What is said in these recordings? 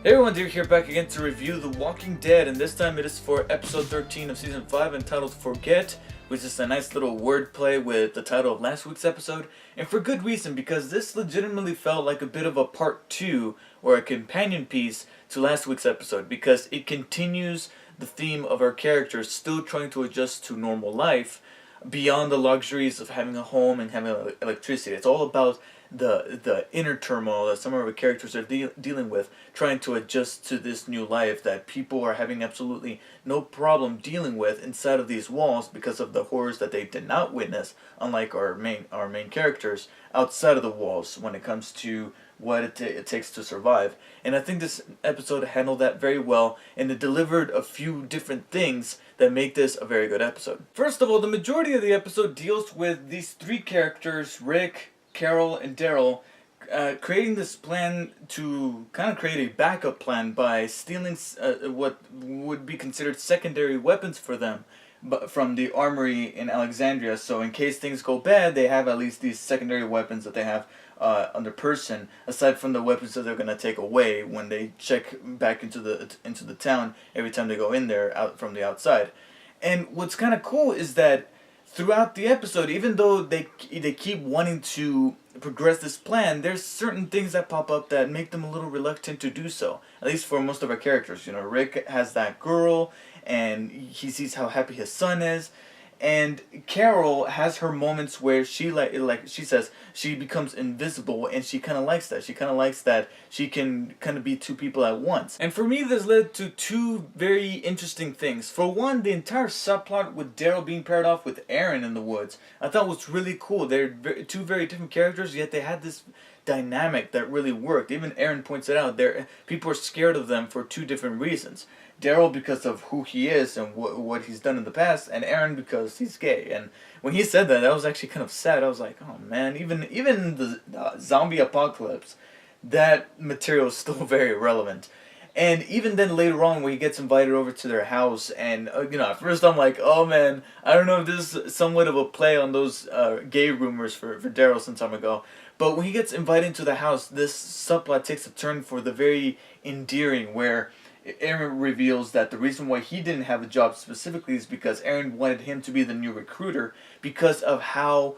Hey everyone, Dear here back again to review The Walking Dead, and this time it is for episode 13 of season 5 entitled Forget, which is a nice little wordplay with the title of last week's episode, and for good reason, because this legitimately felt like a bit of a part 2 or a companion piece to last week's episode, because it continues the theme of our characters still trying to adjust to normal life beyond the luxuries of having a home and having electricity. It's all about the inner turmoil that some of our characters are dealing with, trying to adjust to this new life that people are having absolutely no problem dealing with inside of these walls because of the horrors that they did not witness, unlike our main characters outside of the walls when it comes to what it takes to survive. And I think this episode handled that very well, and it delivered a few different things that make this a very good episode. First of all, the majority of the episode deals with these three characters, Rick, Carol, and Daryl, creating this plan to kind of create a backup plan by stealing what would be considered secondary weapons for them from the armory in Alexandria. So in case things go bad, they have at least these secondary weapons that they have on their person, aside from the weapons that they're gonna take away when they check back into the town every time they go in there out from the outside. And what's kind of cool is that throughout the episode, even though they keep wanting to progress this plan, there's certain things that pop up that make them a little reluctant to do so. At least for most of our characters. You know, Rick has that girl, and he sees how happy his son is. And Carol has her moments where she like she says she becomes invisible, and she kind of likes that. She kind of likes that she can kind of be two people at once. And for me, this led to two very interesting things. For one, the entire subplot with Daryl being paired off with Aaron in the woods, I thought was really cool. They're two very different characters, yet they had this dynamic that really worked. Even Aaron points it out. People are scared of them for two different reasons. Daryl because of who he is and what he's done in the past, and Aaron because he's gay. And when he said that was actually kind of sad. I was like, oh man, even the zombie apocalypse, that material is still very relevant. And even then later on when he gets invited over to their house, and at first I'm like, oh man, I don't know if this is somewhat of a play on those gay rumors for Daryl some time ago. But when he gets invited to the house, this subplot takes a turn for the very endearing, where Aaron reveals that the reason why he didn't have a job specifically is because Aaron wanted him to be the new recruiter because of how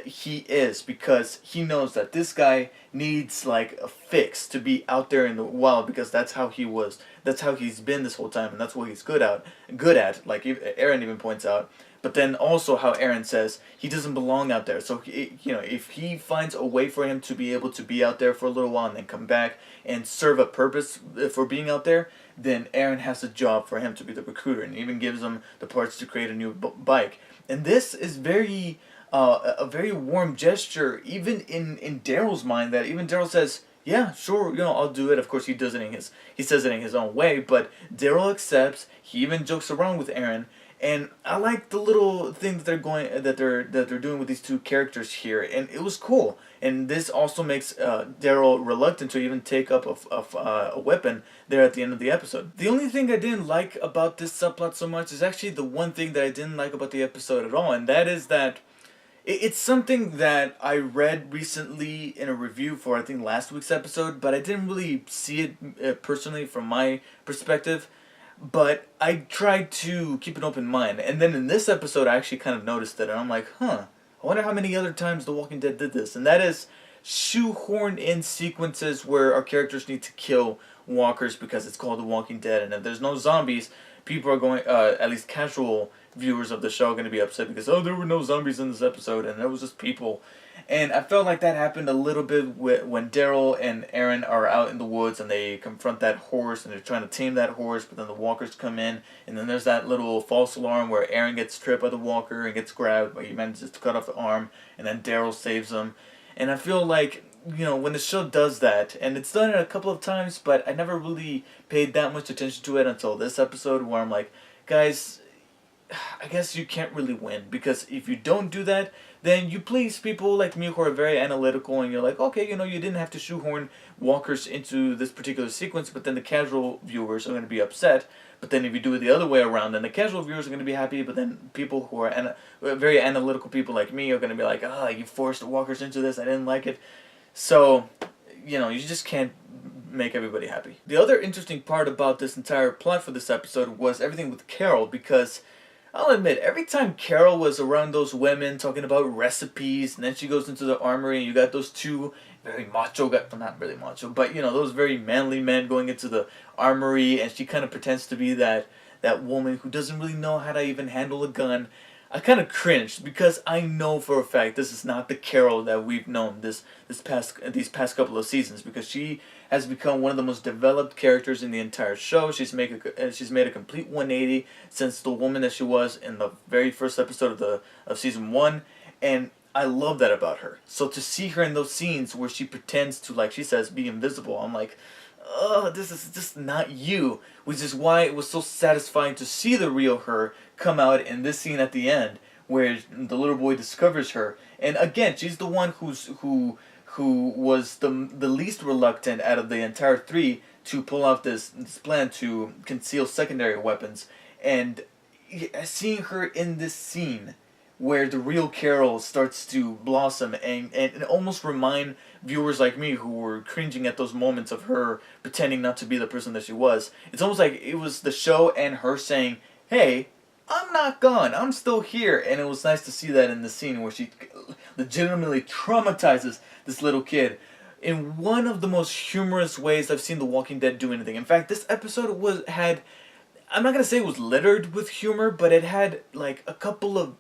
he is, because he knows that this guy needs like a fix to be out there in the wild, because that's how he's been this whole time, and that's what he's good at, like Aaron even points out. But then also how Aaron says he doesn't belong out there. So if he finds a way for him to be able to be out there for a little while and then come back and serve a purpose for being out there, then Aaron has a job for him to be the recruiter, and even gives him the parts to create a new bike. And this is a very warm gesture, even in Daryl's mind, that even Daryl says, yeah, sure, I'll do it. Of course, he says it in his own way, but Daryl accepts. He even jokes around with Aaron. And I like the little thing that they're doing with these two characters here, and it was cool. And this also makes Daryl reluctant to even take up a weapon there at the end of the episode. The only thing I didn't like about this subplot so much is actually the one thing that I didn't like about the episode at all, and that is that it's something that I read recently in a review for, I think, last week's episode, but I didn't really see it personally from my perspective. But I tried to keep an open mind. And then in this episode, I actually kind of noticed it. And I'm like, I wonder how many other times The Walking Dead did this. And that is shoehorn in sequences where our characters need to kill walkers because it's called The Walking Dead. And if there's no zombies, people are going, at least casual viewers of the show, are going to be upset because, there were no zombies in this episode and there was just people. And I felt like that happened a little bit when Daryl and Aaron are out in the woods and they confront that horse and they're trying to tame that horse, but then the walkers come in, and then there's that little false alarm where Aaron gets tripped by the walker and gets grabbed, but he manages to cut off the arm, and then Daryl saves him. And I feel like, when the show does that, and it's done it a couple of times, but I never really paid that much attention to it until this episode, where I'm like, guys, I guess you can't really win, because if you don't do that, then you please people like me who are very analytical, and you're like, okay, you didn't have to shoehorn walkers into this particular sequence, but then the casual viewers are going to be upset. But then if you do it the other way around, then the casual viewers are going to be happy, but then people who are very analytical people like me are going to be like, you forced the walkers into this, I didn't like it. So, you just can't make everybody happy. The other interesting part about this entire plot for this episode was everything with Carol, because I'll admit, every time Carol was around those women talking about recipes, and then she goes into the armory and you got those two very macho guys, well, not really macho, but you know, those very manly men going into the armory, and she kind of pretends to be that woman who doesn't really know how to even handle a gun. I kind of cringed because I know for a fact this is not the Carol that we've known these past couple of seasons, because she has become one of the most developed characters in the entire show. She's made a complete 180 since the woman that she was in the very first episode of season 1, and I love that about her. So to see her in those scenes where she pretends to, like she says, be invisible, I'm like, oh, this is just not you. Which is why it was so satisfying to see the real her come out in this scene at the end, where the little boy discovers her. And again, she's the one who was the least reluctant out of the entire three to pull off this plan to conceal secondary weapons. And seeing her in this scene where the real Carol starts to blossom and almost remind viewers like me who were cringing at those moments of her pretending not to be the person that she was. It's almost like it was the show and her saying, hey, I'm not gone, I'm still here. And it was nice to see that in the scene where she legitimately traumatizes this little kid in one of the most humorous ways I've seen The Walking Dead do anything. In fact, this episode had, I'm not going to say it was littered with humor, but it had like a couple of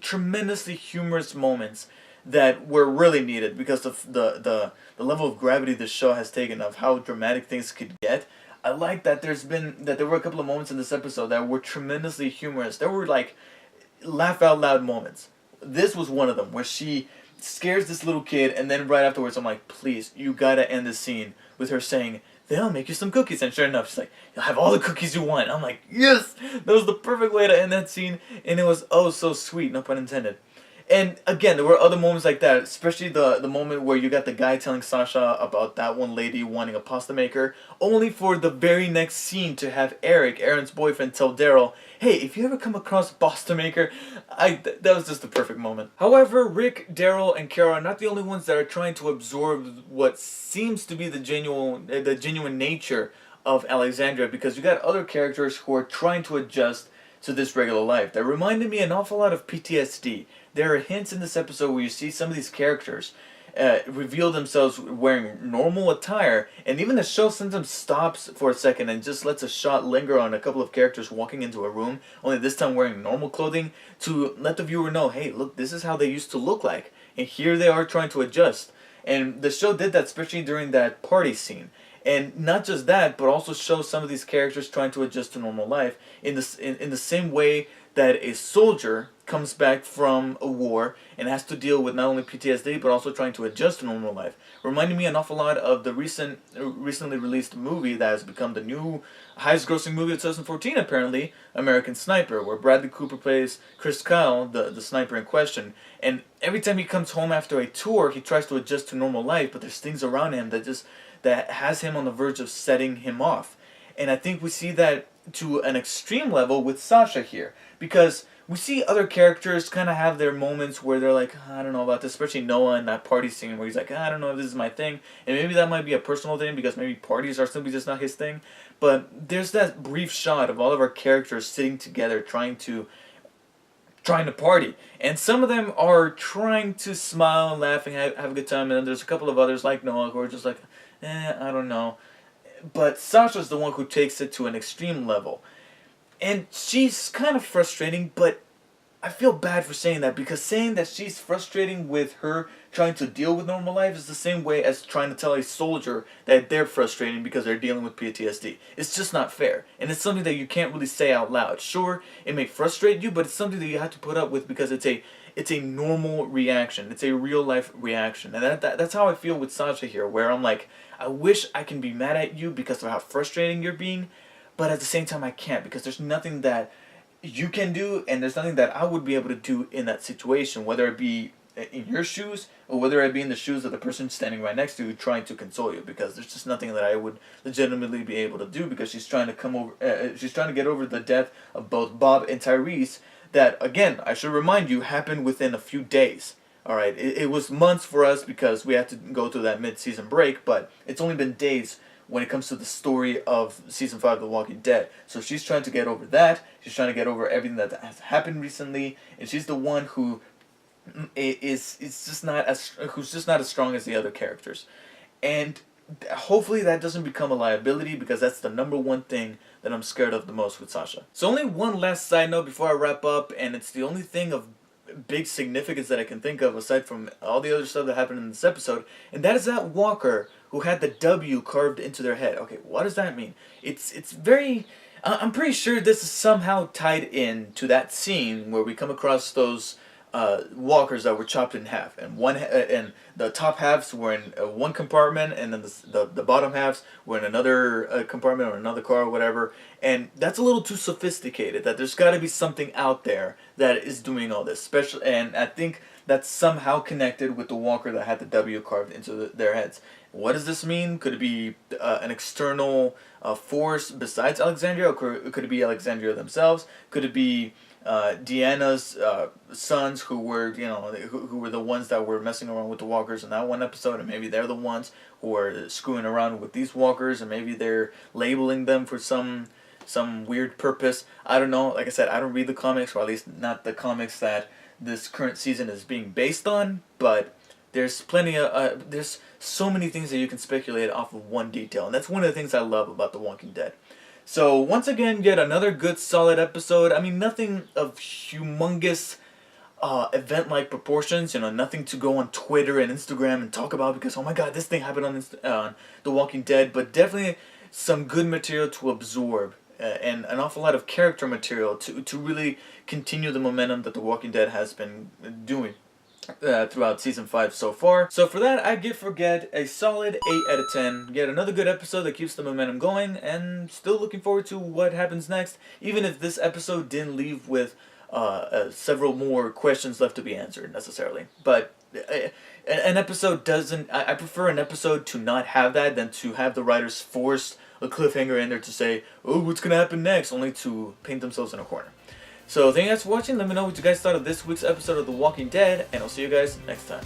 tremendously humorous moments that were really needed because of the level of gravity this show has taken, of how dramatic things could get. I like that there were a couple of moments in this episode that were tremendously humorous. There were like laugh out loud moments. This was one of them where she scares this little kid, and then right afterwards I'm like, please, you gotta end this scene with her saying, they'll make you some cookies. And sure enough, she's like, you'll have all the cookies you want. I'm like, yes! That was the perfect way to end that scene, and it was oh so sweet, no pun intended. And again, there were other moments like that, especially the moment where you got the guy telling Sasha about that one lady wanting a pasta maker, only for the very next scene to have Aaron's boyfriend, tell Daryl, hey, if you ever come across a pasta maker, that was just the perfect moment. However, Rick, Daryl, and Kara are not the only ones that are trying to absorb what seems to be the genuine nature of Alexandria, because you got other characters who are trying to adjust to this regular life. That reminded me an awful lot of PTSD. There are hints in this episode where you see some of these characters reveal themselves wearing normal attire, and even the show sometimes stops for a second and just lets a shot linger on a couple of characters walking into a room, only this time wearing normal clothing, to let the viewer know, hey, look, this is how they used to look like, and here they are trying to adjust. And the show did that, especially during that party scene. And not just that, but also show some of these characters trying to adjust to normal life in the same way that a soldier comes back from a war and has to deal with not only PTSD but also trying to adjust to normal life. Reminding me an awful lot of the recently released movie that has become the new highest grossing movie of 2014 apparently, American Sniper, where Bradley Cooper plays Chris Kyle, the sniper in question. And every time he comes home after a tour, he tries to adjust to normal life, but there's things around him that has him on the verge of setting him off. And I think we see that to an extreme level with Sasha here, because we see other characters kind of have their moments where they're like, I don't know about this, especially Noah in that party scene where he's like, I don't know if this is my thing, and maybe that might be a personal thing because maybe parties are simply just not his thing, but there's that brief shot of all of our characters sitting together trying to party, and some of them are trying to smile, laugh, and have a good time, and then there's a couple of others like Noah who are just like, I don't know. But Sasha's the one who takes it to an extreme level. And she's kind of frustrating, but I feel bad for saying that, because saying that she's frustrating with her trying to deal with normal life is the same way as trying to tell a soldier that they're frustrating because they're dealing with PTSD. It's just not fair. And it's something that you can't really say out loud. Sure, it may frustrate you, but it's something that you have to put up with because it's a normal reaction. It's a real life reaction. And that's how I feel with Sasha here, where I'm like, I wish I can be mad at you because of how frustrating you're being, but at the same time I can't, because there's nothing that you can do and there's nothing that I would be able to do in that situation, whether it be in your shoes or whether it be in the shoes of the person standing right next to you trying to console you, because there's just nothing that I would legitimately be able to do, because she's trying to get over the death of both Bob and Tyrese, that, again, I should remind you, happened within a few days. Alright, it was months for us because we had to go through that mid-season break, but it's only been days when it comes to the story of season 5 of The Walking Dead. So she's trying to get over that. She's trying to get over everything that has happened recently, and she's the one who is just not as strong as the other characters, and hopefully that doesn't become a liability, because that's the number one thing that I'm scared of the most with Sasha. So only one last side note before I wrap up, and it's the only thing of big significance that I can think of aside from all the other stuff that happened in this episode, and that is that walker who had the W carved into their head. Okay, what does that mean? It's very... I'm pretty sure this is somehow tied in to that scene where we come across those walkers that were chopped in half, and and the top halves were in one compartment, and then the bottom halves were in another compartment or another car or whatever. And that's a little too sophisticated. That there's got to be something out there that is doing all this special, and I think that's somehow connected with the walker that had the W carved into their heads. What does this mean? Could it be an external force besides Alexandria, or could it be Alexandria themselves? Could it be Deanna's sons, who were who were the ones that were messing around with the walkers in that one episode, and maybe they're the ones who are screwing around with these walkers, and maybe they're labeling them for some weird purpose. I don't know. Like I said, I don't read the comics, or at least not the comics that this current season is being based on, but there's plenty of there's so many things that you can speculate off of one detail, and that's one of the things I love about The Walking Dead. So once again, yet another good solid episode. I mean, nothing of humongous event-like proportions, nothing to go on Twitter and Instagram and talk about because, oh my god, this thing happened on The Walking Dead, but definitely some good material to absorb, and an awful lot of character material to really continue the momentum that The Walking Dead has been doing throughout season 5 so far. So for that, I give Forget a solid 8 out of 10. Yet another good episode that keeps the momentum going, and still looking forward to what happens next, even if this episode didn't leave with several more questions left to be answered necessarily. But an episode doesn't... I prefer an episode to not have that than to have the writers force a cliffhanger in there to say, oh, what's going to happen next, only to paint themselves in a corner. So thank you guys for watching. Let me know what you guys thought of this week's episode of The Walking Dead, and I'll see you guys next time.